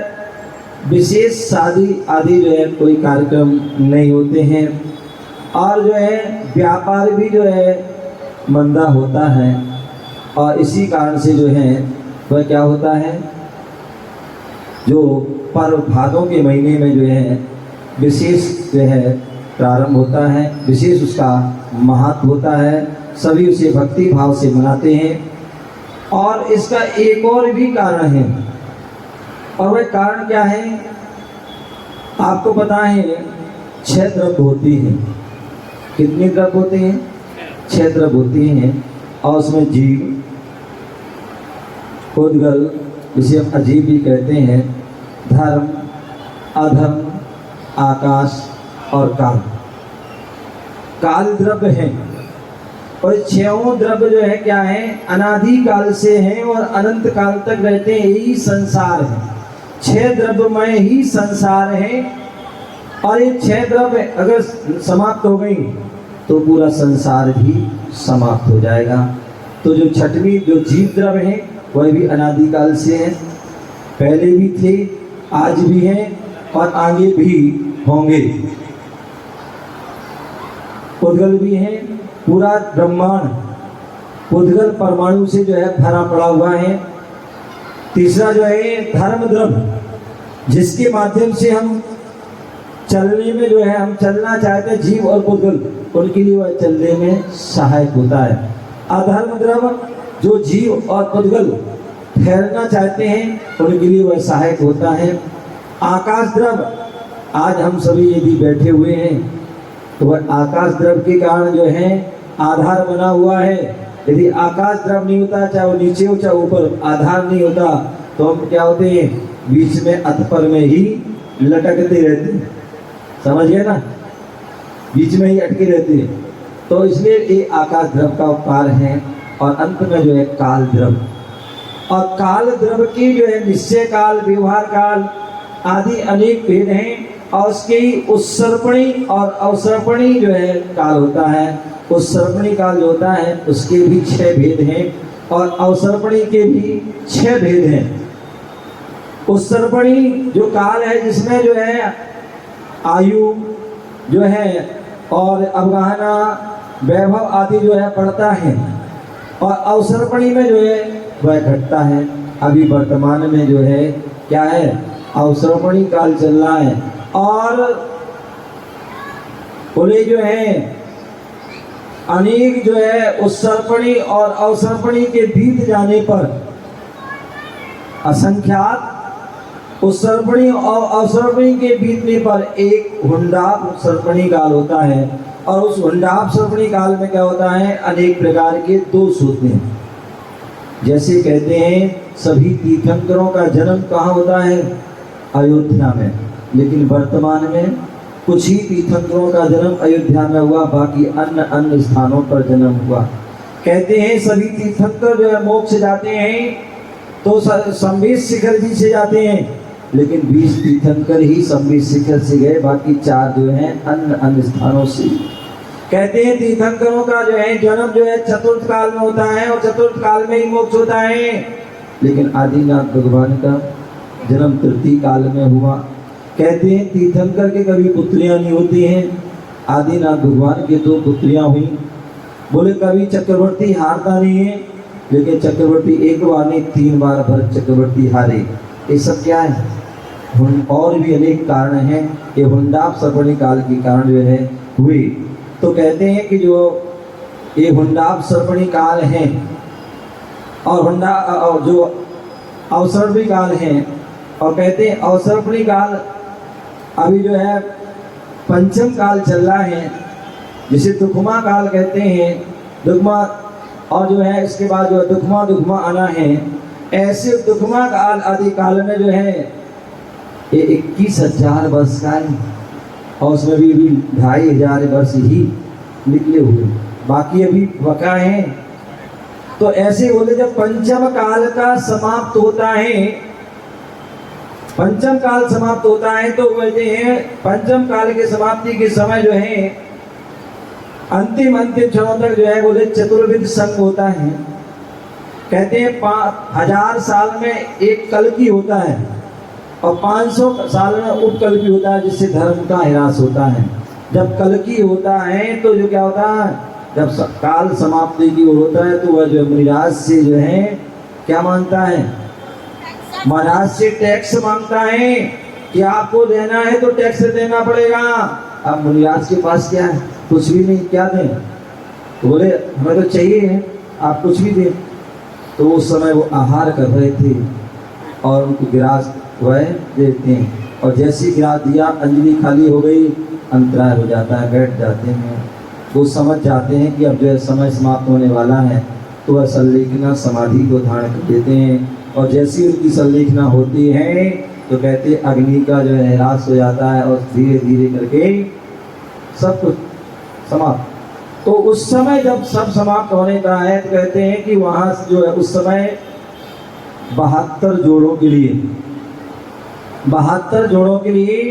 विशेष शादी आदि जो है कोई कार्यक्रम नहीं होते हैं और जो है व्यापार भी जो है मंदा होता है। और इसी कारण से जो है वह क्या होता है जो पर्व भादों के महीने में जो है विशेष जो है प्रारंभ होता है, विशेष उसका महत्व होता है, सभी उसे भक्ति भाव से मनाते हैं। और इसका एक और भी कारण है, और वह कारण क्या है आपको पता है 6 द्रव्य होती हैं। कितने द्रव्य होते हैं? 6 द्रव्य होती हैं और उसमें जीव, उद्गल जिसे हम अजीब भी कहते हैं, धर्म, अधर्म, आकाश और काल, काल द्रव्य है। और 6 द्रव्य जो है क्या है अनादि काल से हैं और अनंत काल तक रहते हैं, यही संसार है। 6 द्रव्यमय ही संसार है और ये 6 द्रव्य अगर समाप्त हो गई तो पूरा संसार भी समाप्त हो जाएगा। तो जो 6वीं जो जीव द्रव्य है वह भी अनादिकाल से है, पहले भी थे, आज भी हैं और आगे भी होंगे। उद्गल भी है, पूरा ब्रह्मांड उद्गल परमाणु से जो है भरा पड़ा हुआ है तीसरा जो है धर्म द्रव्य, जिसके माध्यम से हम चलने में जो है हम चलना चाहते हैं, जीव और पुद्गल उनके लिए वह चलने में सहायक होता है। अधर्म द्रव्य जो जीव और पुद्गल ठहरना चाहते हैं उनके लिए वह सहायक होता है। आकाश द्रव्य, आज हम सभी यदि बैठे हुए हैं तो वह आकाश द्रव्य के कारण जो है आधार बना हुआ है। यदि आकाश द्रव्य नहीं होता, चाहे वो नीचे हो चाहे ऊपर, आधार नहीं होता तो हम क्या होते हैं, बीच में अधपर में ही लटकते रहते हैं। समझ गए ना, बीच में ही अटके रहते हैं। तो इसलिए ये आकाश द्रव्य का उपकार है। और अंत में जो है काल द्रव्य, और काल द्रव्य की जो है निश्चय काल, व्यवहार काल आदि अनेक भेद हैं। और उसकी उत्सर्पणी और अवसर्पणी जो है काल होता है। उत्सर्पणी काल जो होता है उसके भी 6 भेद हैं और अवसर्पणी के भी 6 भेद हैं। उत्सर्पणी जो काल है जिसमें जो है आयु जो है और अवगाहना, वैभव आदि जो है बढ़ता है, और अवसर्पणी में जो है वह घटता है। अभी वर्तमान में जो है क्या है, अवसर्पणी काल चल रहा है। और बोले जो है अनेक जो है उत्सर्पणी और अवसर्पणी के बीत जाने पर असंख्यात उत्सर्पणी और अवसर्पणी के बीतने पर एक हुंडाप उत्सर्पणी काल होता है। और उस हुंडाप सर्पणी काल में क्या होता है, अनेक प्रकार के दोष होते हैं। जैसे कहते हैं सभी तीर्थंकरों का जन्म कहाँ होता है, अयोध्या में, लेकिन वर्तमान में कुछ ही तीर्थंकरों का जन्म अयोध्या में हुआ, बाकी अन्य अन्य स्थानों पर जन्म हुआ। कहते हैं सभी तीर्थंकर जो है मोक्ष जाते हैं तो संबित शिखर जी से जाते हैं, लेकिन 20 तीर्थंकर ही संबित शिखर से गए, बाकी 4 जो हैं अन्य अन्य स्थानों से। कहते हैं तीर्थंकरों का जो है जन्म जो है चतुर्थ काल में होता है और चतुर्थ काल में ही मोक्ष होता है, लेकिन आदिनाथ भगवान का जन्म तृतीय काल में हुआ। कहते हैं तीर्थंकर के कभी पुत्रियां नहीं होती हैं, आदिनाथ भगवान के 2 पुत्रियां हुई। बोले कभी चक्रवर्ती हारता नहीं है, लेकिन चक्रवर्ती एक बार नहीं 3 बार भरत चक्रवर्ती हारे। ये सब क्या है, और भी अनेक कारण हैं, ये हुंडाप सर्पणी काल के कारण जो है हुए। तो कहते हैं कि जो ये हुंडाप सर्पणी काल है और जो अवसर्पणी काल है, और कहते हैं अवसर्पणी काल अभी जो है पंचम काल चल रहा है, जिसे दुखमा काल कहते हैं। दुखमा, और जो है इसके बाद जो दुखमा आना है। ऐसे दुखमा काल आदि काल में जो है ये 21,000 वर्ष का है, और उसमें भी 2,500 वर्ष ही निकले हुए, बाकी अभी बका है। तो ऐसे बोले जब पंचम काल का समाप्त होता है, पंचम काल समाप्त होता है, तो बोलते हैं पंचम काल के समाप्ति के समय जो है अंतिम क्षणों तक जो है बोले चतुर्विध संग होता है। कहते हैं 1000 साल में एक कल्कि होता है और 500 साल में उपकल्कि होता है, जिससे धर्म का ह्रास होता है। जब कल्कि होता है तो जो क्या होता है, जब काल समाप्ति की ओर होता है तो वह जो मुनिराज से जो है क्या मांगता है, महाराज से टैक्स मांगता है कि आपको देना है तो टैक्स देना पड़ेगा। अब मुनिराज के पास क्या है, कुछ भी नहीं, क्या दें, तो बोले हमें तो चाहिए आप कुछ भी दें। तो उस समय वो आहार कर रहे थे और उनको गिलास वह देते हैं, और जैसे गिलास दिया अंजलि खाली हो गई, अंतराय हो जाता है, बैठ जाते हैं। वो समझ जाते हैं कि अब जो है समय समाप्त होने वाला है, तो वह संलेखना समाधि को धारण कर देते हैं। और जैसी उनकी संलेखना होती है तो कहते अग्नि का जो है ह्रास हो जाता है और धीरे धीरे करके सब कुछ समाप्त। तो उस समय जब सब समाप्त होने का है तो कहते हैं कि वहाँ जो है उस समय 72 जोड़ों के लिए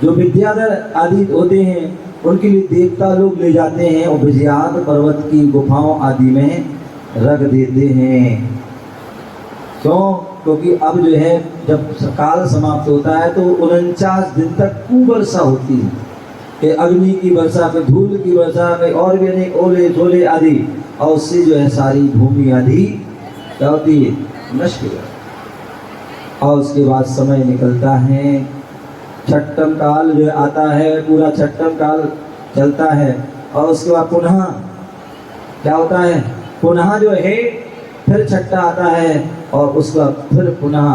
जो विद्याधर आदि होते हैं उनके लिए देवता लोग ले जाते हैं और विजयाद पर्वत की गुफाओं आदि में रख देते हैं। क्यों? क्योंकि अब जो है जब काल समाप्त होता है तो 49 दिन तक कुवर्षा होती है, कि अग्नि की वर्षा पे, धूल की वर्षा पे, और भी अनेक ओले झोले आदि, और उससे जो है सारी भूमि आदि क्या होती है, नष्ट हो जाती है। और उसके बाद समय निकलता है, छठम काल जो आता है, पूरा छठम काल चलता है और उसके बाद पुनः क्या होता है, पुनः जो है फिर छठा आता है और उसके बाद फिर पुनः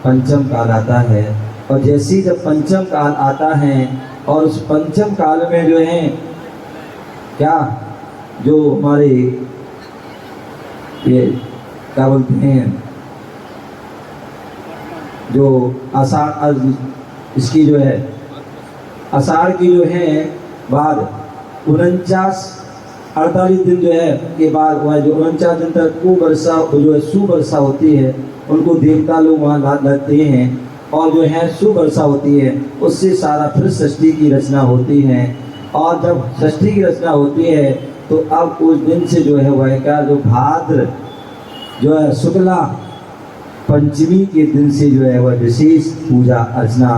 पंचम काल आता है। और जैसे ही जब पंचम काल आता है और उस पंचम काल में जो है क्या, जो हमारे ये क्या बोलते हैं, जो आषाढ़, इसकी जो है आषाढ़ की जो है बाद 48 दिन जो है के बाद वह जो 49 दिन तक कुवर्षा जो है सुवर्षा होती है, उनको देवता लोग वहाँ लगते हैं और जो है सुवर्षा होती है, उससे सारा फिर षष्ठी की रचना होती है। और जब षष्ठी की रचना होती है तो अब उस दिन से जो है वह क्या, जो भाद्र जो है शुक्ला पंचमी के दिन से जो है वह विशेष पूजा अर्चना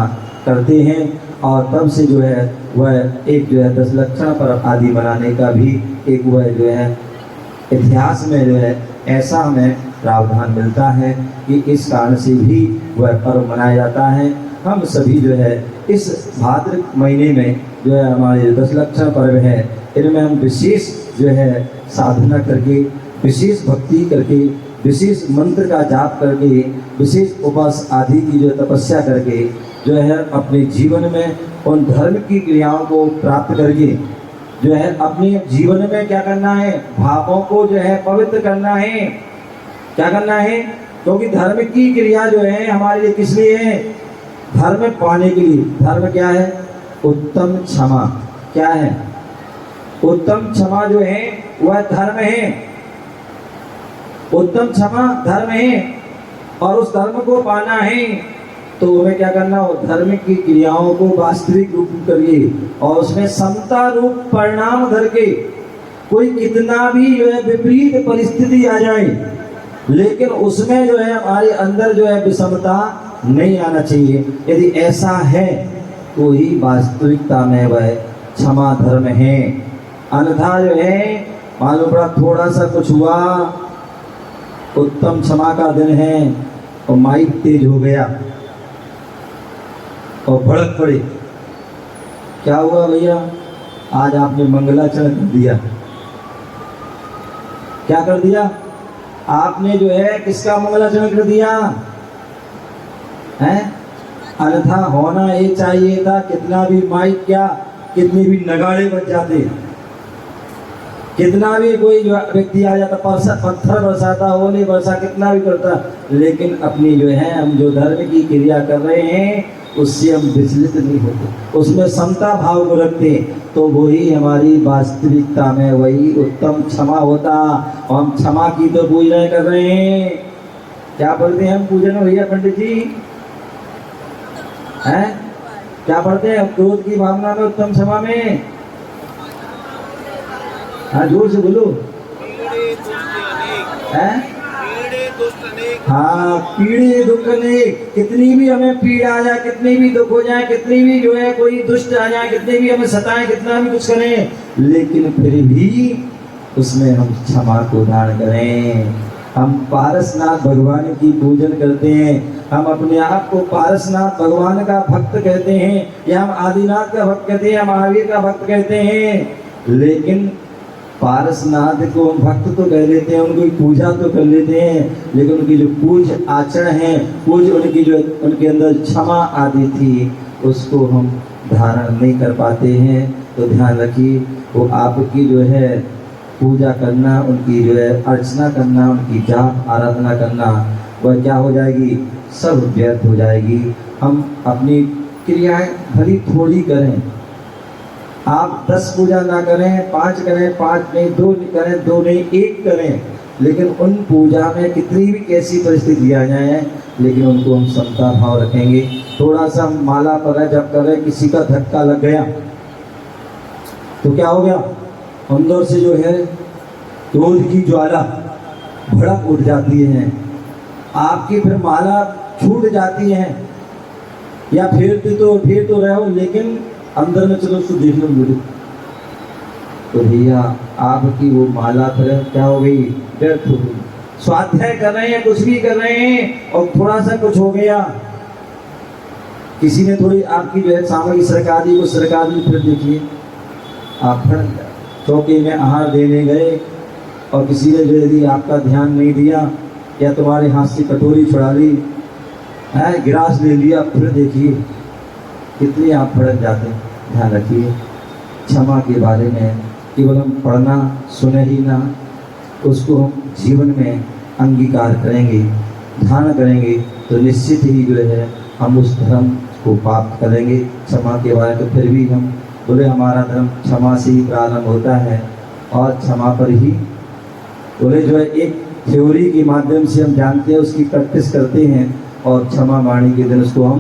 करते हैं और तब से जो है वह एक जो है 10 लक्षण पर्व आदि मनाने का भी एक वह जो है इतिहास में जो है ऐसा हमें प्रावधान मिलता है कि इस कारण से भी वह पर्व मनाया जाता है। हम सभी जो है इस भाद्र महीने में जो है हमारे 10 लक्षण पर्व है, इनमें हम विशेष जो है साधना करके, विशेष भक्ति करके, विशेष मंत्र का जाप करके, विशेष उपास आदि की जो तपस्या करके जो है अपने जीवन में उन धर्म की क्रियाओं को प्राप्त करके जो है अपने जीवन में क्या करना है, भावों को जो है पवित्र करना है। क्या करना है, क्योंकि धर्म की क्रिया जो है हमारे लिए किस लिए है, धर्म पाने के लिए। धर्म क्या है, उत्तम क्षमा। क्या है, उत्तम क्षमा जो है वह धर्म है, उत्तम क्षमा धर्म है। और उस धर्म को पाना है तो हमें क्या करना हो, धर्म की क्रियाओं को वास्तविक रूप करिए और उसमें समता रूप परिणाम धर के, कोई कितना भी जो है विपरीत परिस्थिति आ जाए लेकिन उसमें जो है हमारे अंदर जो है विषमता नहीं आना चाहिए। यदि ऐसा है तो ही वास्तविकता में वह क्षमा धर्म है। अन्यथा जो है मालूम पड़ा थोड़ा सा कुछ हुआ, उत्तम क्षमा का दिन है और माइक तेज हो गया और भड़क पड़े, क्या हुआ भैया, आज आपने मंगलाचरण कर दिया। क्या कर दिया आपने, जो है किसका मंगलाचरण कर दिया है। अन्यथा होना ये चाहिए था, कितना भी माइक क्या, कितने भी नगाड़े बज जाते, कितना भी कोई जो व्यक्ति आ जाता, पत्थर बरसाता, ओले बरसा, कितना भी करता, लेकिन अपनी जो है हम जो धर्म की क्रिया कर रहे हैं उससे हम विचलित नहीं होते, उसमें समता भाव को रखते, तो वही हमारी वास्तविकता में वही उत्तम क्षमा होता। और हम क्षमा की तो पूजा कर रहे हैं, क्या पढ़ते हैं हम पूजन भैया पंडित जी हैं, क्या पढ़ते हैं, क्रोध की भावना में, उत्तम क्षमा में, हाँ जोर से बोलो हैं। हाँ, पीड़े दुख अनेक, कितनी भी हमें पीड़ा आ जाए, कितनी भी दुख हो जाए, कितनी भी जो है कोई दुष्ट आ जाए, कितने भी हमें सताएं, कितना भी कुछ करें, लेकिन फिर भी उसमें हम क्षमा को धारण करें। हम पारसनाथ भगवान की पूजन करते हैं, हम अपने आप को पारसनाथ भगवान का भक्त कहते हैं, या हम आदिनाथ का भक्त कहते हैं, महावीर का भक्त कहते हैं, लेकिन पारसनाथ को हम भक्त तो कह लेते हैं, उनकी पूजा तो कर लेते हैं, लेकिन उनकी जो पूज आचरण है, पूज उनकी जो उनके अंदर क्षमा आदि थी, उसको हम धारण नहीं कर पाते हैं। तो ध्यान रखिए, वो आपकी जो है पूजा करना, उनकी जो है अर्चना करना, उनकी जाप आराधना करना, वह क्या हो जाएगी, सब व्यर्थ हो जाएगी। हम अपनी क्रियाएं भली थोड़ी करें, आप 10 पूजा ना करें, 5 करें, 5 नहीं 2 करें, 2 नहीं 1 करें, लेकिन उन पूजा में कितनी भी कैसी परिस्थिति आ जाए, लेकिन उनको हम समता भाव रखेंगे। थोड़ा सा माला पर जब कर रहे, किसी का धक्का लग गया तो क्या हो गया, अंदर से जो है क्रोध की ज्वाला भड़क उठ जाती है, आपकी फिर माला छूट जाती है, या फिर तो रहो, लेकिन अंदर में चलो उसको देखने मिले, तो भैया आपकी वो माला फिर क्या हो गई, व्यर्थ हो गई। स्वाध्याय कर रहे हैं, कुछ भी कर रहे हैं और थोड़ा सा कुछ हो गया, किसी ने थोड़ी आपकी जो है सामग्री सरका दी, फिर देखिए आप फिर चौकी में आहार देने गए और किसी ने जो यदि आपका ध्यान नहीं दिया या तुम्हारे हाथ से कटोरी छुड़ा ली है, गिलास ले लिया, फिर देखिए कितने आप भड़क जाते हैं। ध्यान रखिए क्षमा के बारे में केवल हम पढ़ना सुने ही ना, उसको हम जीवन में अंगीकार करेंगे, ध्यान करेंगे तो निश्चित ही जो है हम उस धर्म को प्राप्त करेंगे। क्षमा के बारे में फिर भी हम बोले हमारा धर्म क्षमा से ही प्रारंभ होता है और क्षमा पर ही बोले जो है एक थ्योरी के माध्यम से हम जानते हैं, उसकी प्रैक्टिस करते हैं और क्षमा वाणी के दिन उसको हम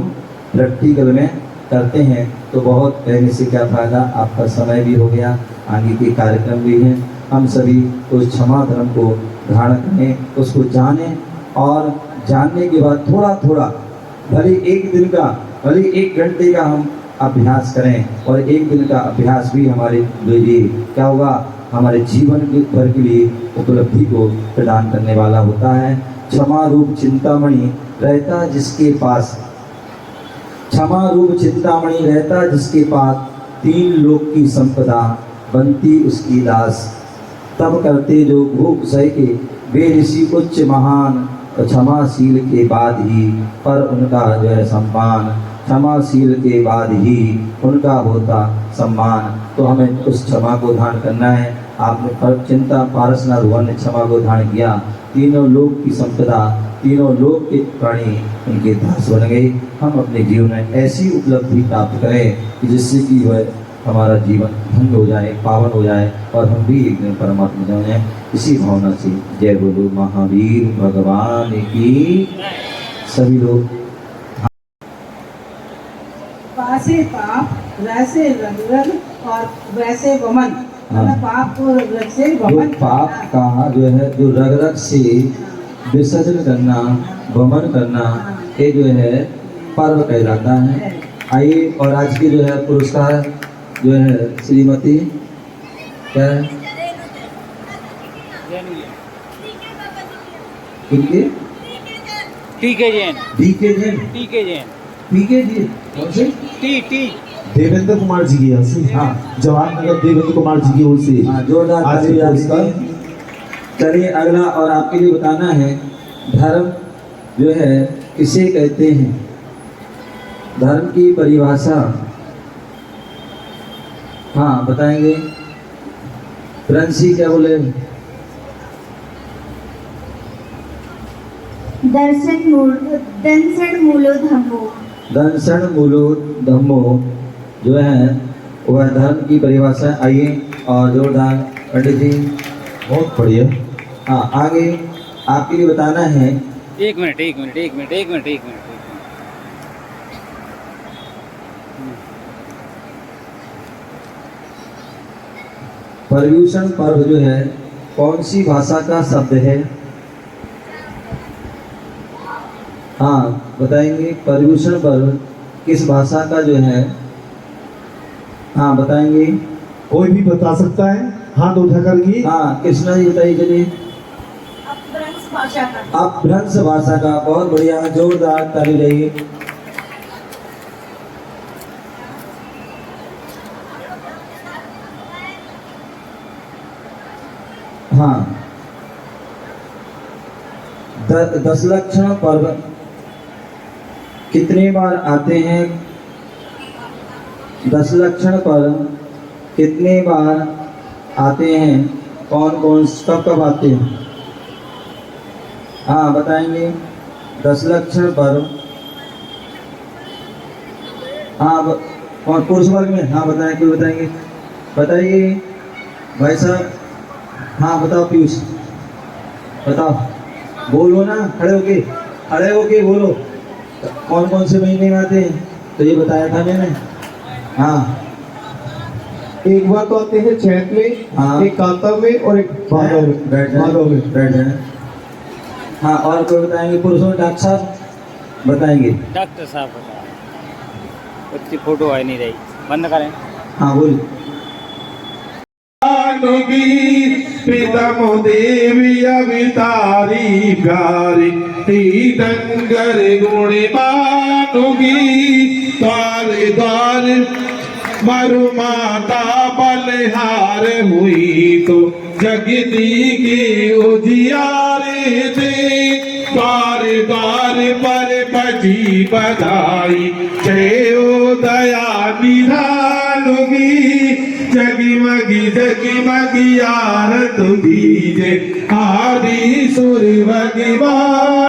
प्रैक्टिकल में करते हैं। तो बहुत कहने से क्या फ़ायदा, आपका समय भी हो गया, आगे के कार्यक्रम भी हैं। हम सभी उस क्षमा धर्म को धारण करें, उसको जानें और जानने के बाद थोड़ा थोड़ा भले एक दिन का, भले 1 घंटे का हम अभ्यास करें और 1 दिन का अभ्यास भी हमारे लिए क्या होगा, हमारे जीवन के भर के लिए उपलब्धि को प्रदान करने वाला होता है। क्षमा रूप चिंतामणि रहता जिसके पास, क्षमा रूप चिंतामणि रहता जिसके पास, 3 लोक की संपदा बनती उसकी दास। तब करते जो भूख सह के वे ऋषि उच्च महान, क्षमाशील के बाद ही पर उनका जो है सम्मान, क्षमाशील के बाद ही उनका होता सम्मान। तो हमें उस क्षमा को धारण करना है। आपने पर चिंता पारसनाथ भगवान ने क्षमा को धारण किया, 3 लोक की संपदा, 3 लोक के प्राणी उनके दास बन गए। हम अपने जीवन में ऐसी उपलब्धि प्राप्त करें कि जिससे कि वह हमारा जीवन धन्य हो जाए, पावन हो जाए और हम भी एक दिन परमात्मा जाए। इसी भावना से जय बोलो महावीर भगवान की। सभी लोग पासे पाप वैसे रग रग और वैसे वमन, मतलब पाप को रग से जो वमन पाप का जो है जो रग रग से विसर्जन करना, वमन करना, ये जो है पर्व कहलाता है। आइए और आज की जो है पुरस्कार जो है श्रीमती क्या है इनके टीके जैन, डीके जैन, टीके जैन, पीके जी कौन से टी देवेंद्र कुमार जी की ओर से, हाँ जवाहर देवेंद्र कुमार जी की ओर से हाँ, जोरदार आज ताली के बजा पुरस्कार। दीजिए। चलिए अगला और आपके लिए बताना है धर्म जो है किसे कहते हैं। धर्म की परिभाषा हाँ बताएंगे, प्रिंसी क्या बोले। दंसण मूलो धम्मो, दंसण मूलो धम्मो जो है वह धर्म की परिभाषा। आइए और जोरदार पंडित जी। बहुत बढ़िया। हाँ आगे आपके लिए बताना है। एक मिनट। पर्यूषण पर्व जो है कौन सी भाषा का शब्द है। हाँ बताएंगे पर्यूषण पर्व किस भाषा का जो है। हाँ बताएंगे, कोई भी बता सकता है, हाथ उठा करके। हाँ कृष्णा जी बताइए चलिए। अपभ्रंश भाषा का। अपभ्रंश भाषा का, बहुत बढ़िया, जोरदार ताली रही। हाँ दस लक्षण पर्व कितने बार आते हैं। 10 लक्षण पर्व कितने बार आते हैं, कौन कौन कब कब आते हैं। हाँ बताएंगे 10 लक्षण पर्व। हाँ कौन पुरुष वर्ग में। हाँ बताएं, कोई बताएंगे, बताइए भाई साहब। हाँ बताओ पीयूष, बताओ, बोलो ना, खड़े होके बोलो कौन कौन से महीने में आते हैं। तो ये बताया था मैंने। हाँ एक बार तो आते हैं चैत में, हाँ। एक कांता में और एक भादव में। बैठ जाए, भादव में। बैठ जाए। हाँ और कोई बताएंगे पुरुषों। डॉक्टर साहब बताएंगे। डॉक्टर साहब बता, उसकी फोटो आ नहीं रही, बंद करें। हाँ बोलिए। की प्रीतम देवी अवितारी प्यारी तीर्थंकर गुण मानुगी द्वार द्वार मरु माता बलिहार हुई तो जगती की उजियारे थे द्वार द्वार पर बजी बधाई जय ओ दया निधानुगी जगमगी आरत दीजे आदि सुर भगवान।